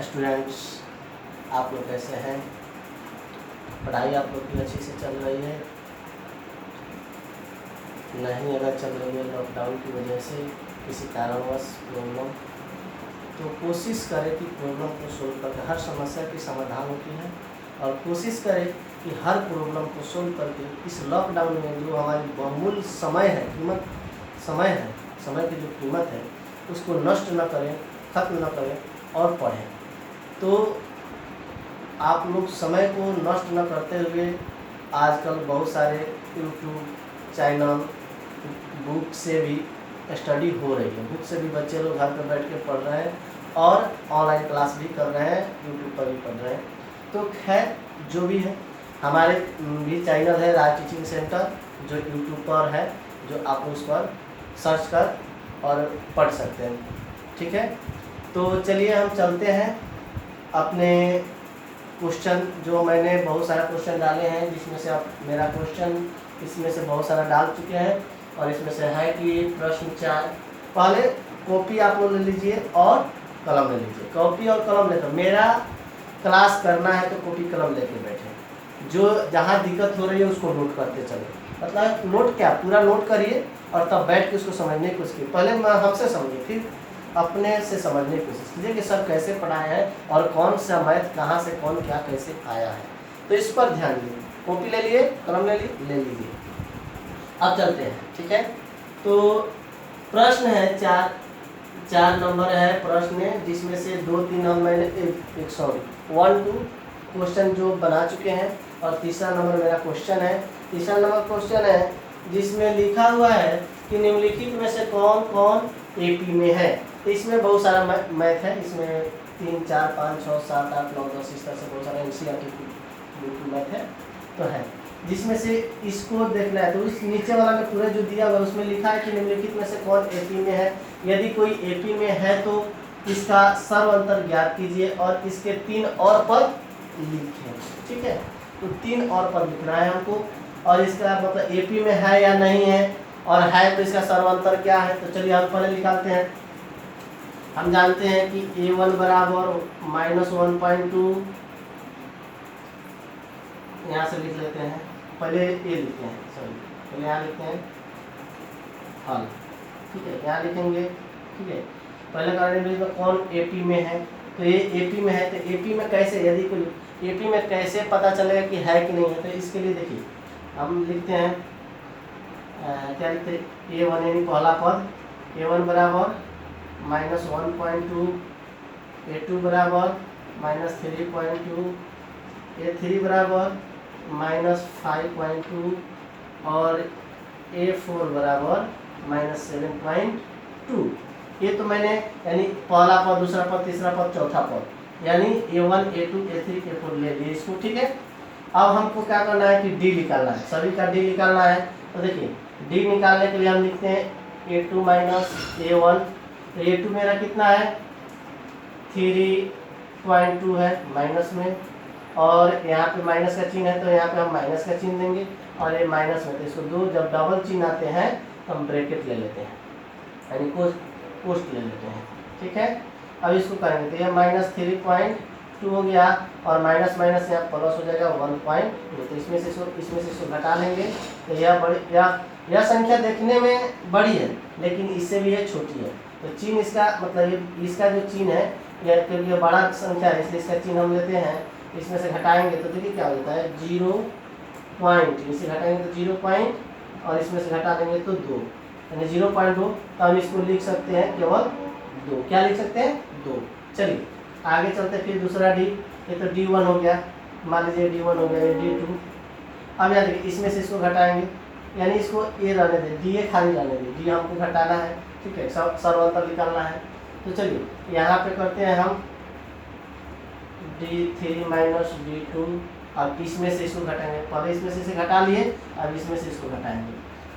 Students, आप लोग कैसे हैं? पढ़ाई आप लोग की अच्छी से चल रही है? नहीं अगर चल रही है लॉकडाउन की वजह से किसी कारणवश प्रॉब्लम, तो कोशिश करें कि प्रॉब्लम को सोल्व करके, हर समस्या की समाधान होती है और कोशिश करें कि हर प्रॉब्लम को सोल्व करके इस लॉकडाउन में जो हमारी बहुमूल्य समय है, समय की जो कीमत है उसको नष्ट न करें, खत्म न करें और पढ़ें। तो आप लोग समय को नष्ट न करते हुए आजकल बहुत सारे यूट्यूब चैनल, बुक से भी स्टडी हो रही है, बुक से भी बच्चे लोग घर पर बैठ के पढ़ रहे हैं और ऑनलाइन क्लास भी कर रहे हैं, यूट्यूब पर भी पढ़ रहे हैं। तो खैर जो भी है, हमारे भी चैनल है राज टीचिंग सेंटर, जो यूट्यूब पर है, जो आप उस पर सर्च कर और पढ़ सकते हैं। ठीक है, तो चलिए हम चलते हैं अपने क्वेश्चन। जो मैंने बहुत सारे क्वेश्चन डाले हैं, जिसमें से आप मेरा क्वेश्चन इसमें से बहुत सारा डाल चुके हैं और इसमें से है कि प्रश्न 4। पहले कॉपी आप लोग ले लीजिए और कलम ले लीजिए। कॉपी और कलम लेकर मेरा क्लास करना है तो कॉपी कलम लेके बैठे, जो जहाँ दिक्कत हो रही है उसको नोट करते चले। मतलब नोट क्या, पूरा नोट करिए और तब बैठ के उसको समझने की कोशिश कीजिए। पहले हमसे समझिए, फिर अपने से समझने की कोशिश कीजिए कि सर कैसे पढ़ाया है और कौन सा मैथ कहाँ से कौन क्या कैसे आया है। तो इस पर ध्यान दीजिए। कॉपी ले लिए, कलम ले लीजिए। अब चलते हैं। ठीक है, तो प्रश्न है 4 नंबर है प्रश्न, जिसमें से 2-3 हम मैंने 1-2 क्वेश्चन जो बना चुके हैं और तीसरा नंबर मेरा क्वेश्चन है। तीसरा नंबर क्वेश्चन है जिसमें लिखा हुआ है कि निम्नलिखित में से कौन कौन एपी में है। तो इसमें बहुत सारा मैथ है, इसमें 3, 4, 5, 6, 7, 8, 9, 10 इस तरह से बहुत सारा एनसीईआरटी मैथ है। तो है जिसमें से इसको देखना है, तो इस नीचे वाला में पूरा जो दिया हुआ है उसमें लिखा है कि निम्नलिखित में से कौन एपी में है। यदि कोई एपी में है तो इसका सर्व अंतर ज्ञात कीजिए और इसके 3 और पद लिखें। ठीक है, तो 3 और पद लिखना है हमको और इसका मतलब एपी में है या नहीं है, और है तो इसका सर्वांतर क्या है। तो चलिए हम पहले निकालते हैं। हम जानते हैं कि a1 बराबर -1.2, यहाँ से लिख लेते हैं। पहले ए लिखते हैं, पहले यहाँ लिखते हैं हल। ठीक है, यहाँ लिखेंगे। ठीक है, पहले कारण कौन एपी में है, तो ये एपी में है। तो एपी में कैसे, यदि कोई एपी में कैसे पता चलेगा कि है कि नहीं है, तो इसके लिए देखिए हम लिखते हैं क्या लिखते हैं, a1 यानी पहला पद, a1 बराबर -1.2, a2 बराबर -3.2, a3 बराबर -5.2 और a4 बराबर -7.2। ये तो मैंने यानी पहला पद, दूसरा पद, तीसरा पद, चौथा पद, यानी a1 a2 a3 a4 ले लिए इसको। ठीक है, अब हमको क्या करना है कि डी निकालना है, सभी का डी निकालना है। तो देखिए डी निकालने के लिए हम लिखते हैं a2 - a1। तो a2 मेरा कितना है 3.2 है माइनस में, और यहाँ पे माइनस का चिन्ह है तो यहाँ पे हम माइनस का चिन्ह देंगे, और ये माइनस में तो इसको दो, जब डबल चिन्ह आते हैं तो हम ब्रैकेट ले लेते हैं, यानी कोष्ठ ले लेते हैं। ठीक है, अब इसको करेंगे तो यह -3.2 हो गया और माइनस माइनस यहाँ प्लस हो जाएगा 1.2। तो इसमें से इसको घटा लेंगे तो यह संख्या देखने में बड़ी है लेकिन इससे भी यह छोटी है। तो चिन्ह इसका मतलब इसका जो चिन्ह है, यह क्योंकि यह बड़ा संख्या है इसलिए इसका चिन्ह हम लेते हैं। इसमें से घटाएंगे तो देखिए क्या होता है 0 पॉइंट, इसे घटाएंगे तो 0 पॉइंट और इसमें से घटा देंगे तो 2, यानी 0.2। तो हम इसको लिख सकते हैं केवल 2। क्या लिख सकते हैं 2। चलिए आगे चलते, फिर दूसरा डी, ये तो D1 हो गया, मान लीजिए D1 हो गया, ये D2। अब यहाँ देखिए इसमें से इसको घटाएंगे, यानी इसको ए रहने दें, डी ए खाली रहने दें, डी हमको घटाना है। ठीक है, सर्वांतर निकालना है। तो चलिए यहाँ पे करते हैं हम D3 - D2। अब इसमें से इसको घटाएंगे, पहले इसमें से इसे घटा लिए, अब इसमें से इसको घटाएंगे।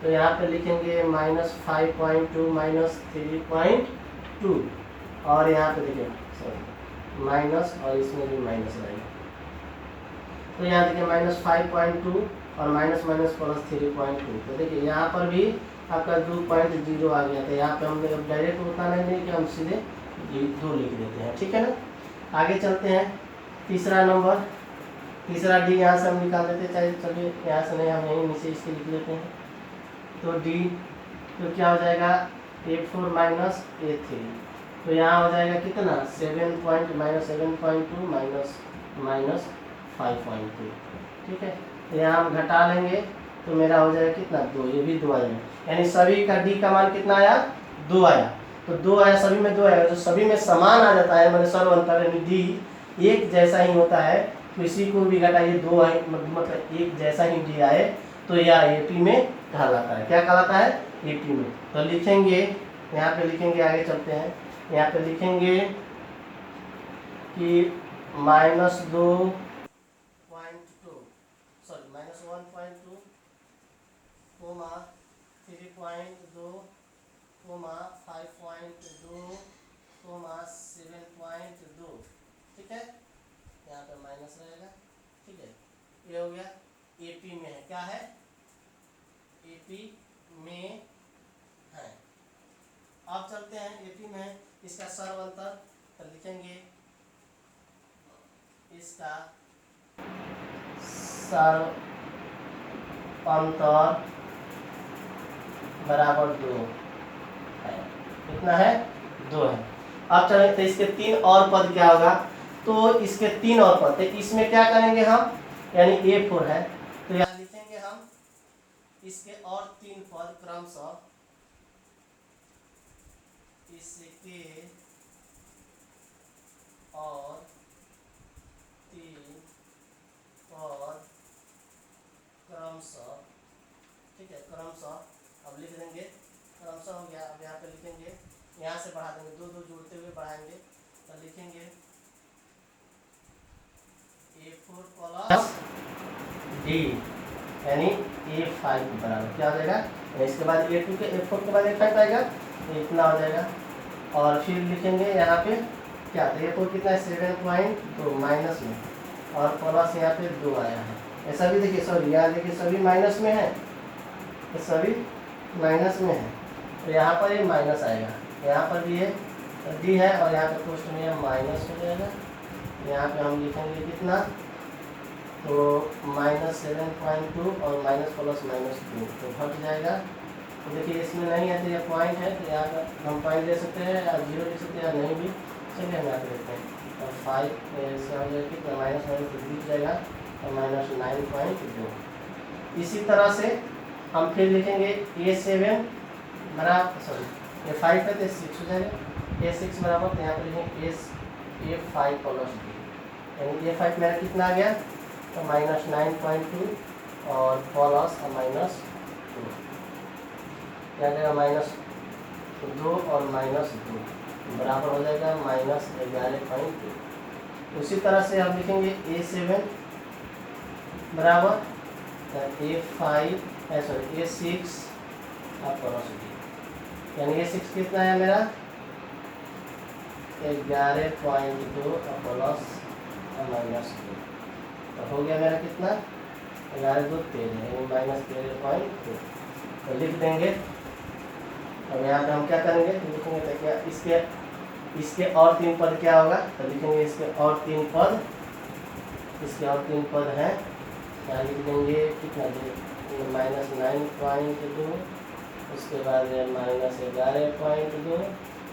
तो यहाँ पे लिखेंगे -5.2 -3.2, और यहाँ पे देखिए माइनस, और इसमें भी माइनस रहेगा। तो यहाँ देखिए -5.2 और माइनस माइनस प्लस 3.2। तो देखिए यहाँ पर भी आपका 2.0 आ गया था। यहाँ पे हमने डायरेक्ट उतना नहीं कि हम सीधे 2 लिख देते हैं। ठीक है ना। आगे चलते हैं। तीसरा नंबर, तीसरा डी यहाँ से हम निकाल देते हैं, चाहे चलिए यहाँ से नहीं, हम यहीं नीचे इसके लिख लेते हैं। तो डी तो क्या हो जाएगा A4 माइनस A3, तो यहाँ हो जाएगा कितना 7 पॉइंट माइनस 7.2 माइनस 5.2, ठीक है। तो यहाँ हम घटा लेंगे तो मेरा हो जाएगा कितना 2, ये भी 2 आएगा, यानी सभी का डी का मान कितना आया 2 आया। तो 2 आया, सभी में 2 आएगा, तो सभी में समान आ जाता है, मतलब सर्व अंतर यानी डी एक जैसा ही होता है। तो इसी को भी घटाइए 2 आए, मतलब एक जैसा ही डी आए तो यह एपी में कहलाता है। क्या कहलाता है एपी में। तो लिखेंगे यहाँ पे, लिखेंगे आगे चलते हैं, यहाँ पे लिखेंगे कि -2.2 सॉरी -1.2 कोमा 3.2 कोमा 5.2 कोमा 7.2, ठीक है। यहाँ पे माइनस रहेगा, ठीक है। ये हो गया एपी में है, क्या है एपी में है। अब चलते हैं एपी में है, इसका सर्व अंतर तो लिखेंगे, इसका सर्व अंतर बराबर 2 है। कितना है 2 है। अब चलें तो इसके 3 और पद क्या होगा, तो इसके 3 और पद, तो इसमें क्या करेंगे हम, यानी A4 है तो यहाँ लिखेंगे हम इसके और 3 पद क्रमशः, इसके और 3 पद क्रमशः, ठीक है, क्रमशः। अब लिख देंगे क्रमशः हो गया। अब यहाँ पे लिखेंगे, यहाँ से बढ़ा देंगे, 2 2 जोड़ते हुए बढ़ाएंगे, तो लिखेंगे A4 प्लस D यानी A5 के बराबर क्या हो जाएगा, इसके बाद A2 के A4 के बाद A5 आएगा, इतना हो जाएगा। और फिर लिखेंगे यहाँ पे क्या, तो A4 कितना है 7.2 माइनस में, और प्लस यहाँ पे 2 आया है। ऐसा भी देखिए, सॉरी यहाँ देखिए सभी माइनस में है, तो सभी माइनस में है, तो यहाँ पर ये माइनस आएगा, यहाँ पर भी ये डी है, और यहाँ पे पोस्ट में यह माइनस हो जाएगा। यहाँ पे हम लिखेंगे कितना, तो -7.2 और माइनस प्लस -2 तो घट जाएगा। तो देखिए इसमें नहीं है तो यह पॉइंट है, तो यहाँ पर हम पॉइंट ले सकते हैं या 0 ले सकते हैं या नहीं भी, चलिए हम यहाँ पे देखते हैं। और 5 से हो जाएगा कितना, माइनस दिख जाएगा, और -9.2। इसी तरह से हम फिर लिखेंगे A7 बराबर, सॉरी A5 है तो 6 हो जाएगा, A6 बराबर, तो यहाँ पर लिखेंगे A5 प्लस D, यानी A5 मेरा कितना आ गया, तो -9.2 और प्लस -2, क्या जाएगा -2 और -2 बराबर हो जाएगा -11.2। उसी तरह से हम लिखेंगे A7 बराबर A5 सॉरी A6 और प्लस D, यानी A6 कितना है मेरा 11.2 और प्लस -2, तो हो गया मेरा कितना 11 2 13 यानी -13.2, तो लिख देंगे। अब यहाँ पे हम क्या करेंगे, लिखेंगे तो क्या इसके और 3 पद क्या होगा, तो लिखेंगे इसके और 3 पद, इसके और 3 पद हैं, यहाँ लिख देंगे कितना -9.2, उसके बाद -11.2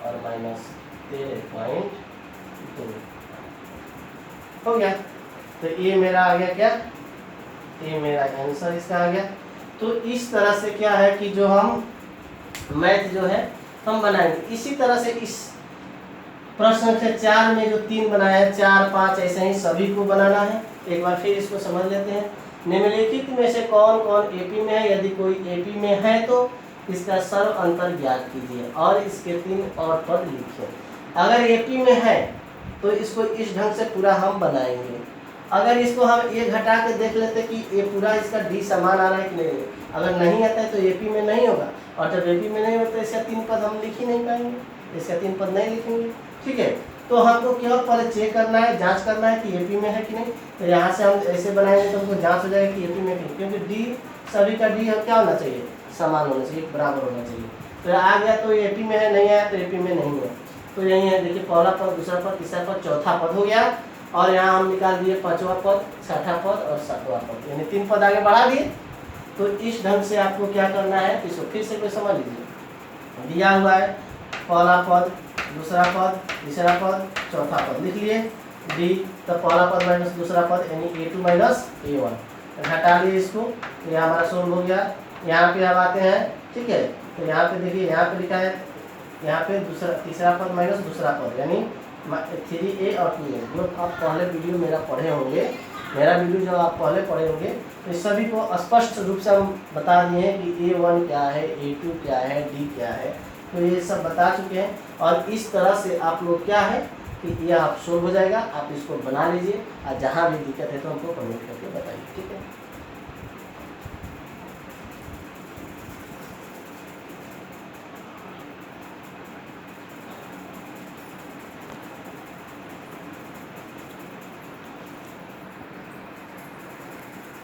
और -13.2 हो गया। तो ये मेरा आ गया क्या, ये मेरा आंसर इसका आ गया। तो इस तरह से क्या है कि जो हम मैथ जो है हम बनाएंगे, इसी तरह से इस प्रश्न संख्या 4 में जो 3 बनाया है, 4 5 ऐसे ही सभी को बनाना है। एक बार फिर इसको समझ लेते हैं। निम्नलिखित में से कौन कौन एपी में है, यदि कोई एपी में है तो इसका सर्व अंतर ज्ञात कीजिए और इसके 3 और पद लिखिए। अगर एपी में है तो इसको इस ढंग से पूरा हम बनाएंगे। अगर इसको हम ये घटा के देख लेते कि ये पूरा इसका डी समान आ रहा है कि नहीं, अगर नहीं आता है तो एपी में नहीं होगा, और जब एपी में नहीं होता तो इसका 3 पद हम लिख ही नहीं पाएंगे, इसका 3 पद नहीं लिखेंगे, ठीक है। तो हमको केवल पहले चेक करना है, जांच करना है कि एपी में है कि नहीं। तो यहाँ से हम ऐसे बनाएंगे तो हमको जांच हो जाएगा कि एपी में है, क्योंकि डी सभी का डी क्या होना चाहिए, समान होना चाहिए, बराबर होना चाहिए। तो आ गया तो एपी में है, नहीं आया तो एपी में नहीं है। तो यही है, देखिए पहला पद, दूसरा पद, तीसरा पद, चौथा पद हो गया। और यहाँ हम निकाल दिए पांचवा पद, छठा पद और सातवां पद, यानी 3 पद आगे बढ़ा दिए। तो इस ढंग से आपको क्या करना है, इसको फिर से कोई समझ लीजिए। दिया हुआ है पहला पद, दूसरा पद, तीसरा पद, चौथा पद लिख लिए डी। तो पहला पद माइनस दूसरा पद यानी A2 माइनस A1, हटा लिए इसको, तो यह हमारा सोल्व हो गया। यहाँ पे अब आते हैं, ठीक है। तो यहाँ पे देखिए, यहाँ पे लिखा है, यहाँ पे तीसरा पद माइनस दूसरा पद यानी 3A और 2A। जो आप पहले वीडियो मेरा पढ़े होंगे, मेरा वीडियो जो आप पहले पढ़े होंगे, तो इस सभी को स्पष्ट रूप से हम बता दिए हैं कि A1 क्या है, A2 क्या है, D क्या है, तो ये सब बता चुके हैं। और इस तरह से आप लोग क्या है कि यह आप सोल्व हो जाएगा। आप इसको बना लीजिए और जहाँ भी दिक्कत है तो हमको कमेंट करके बताइए, ठीक है।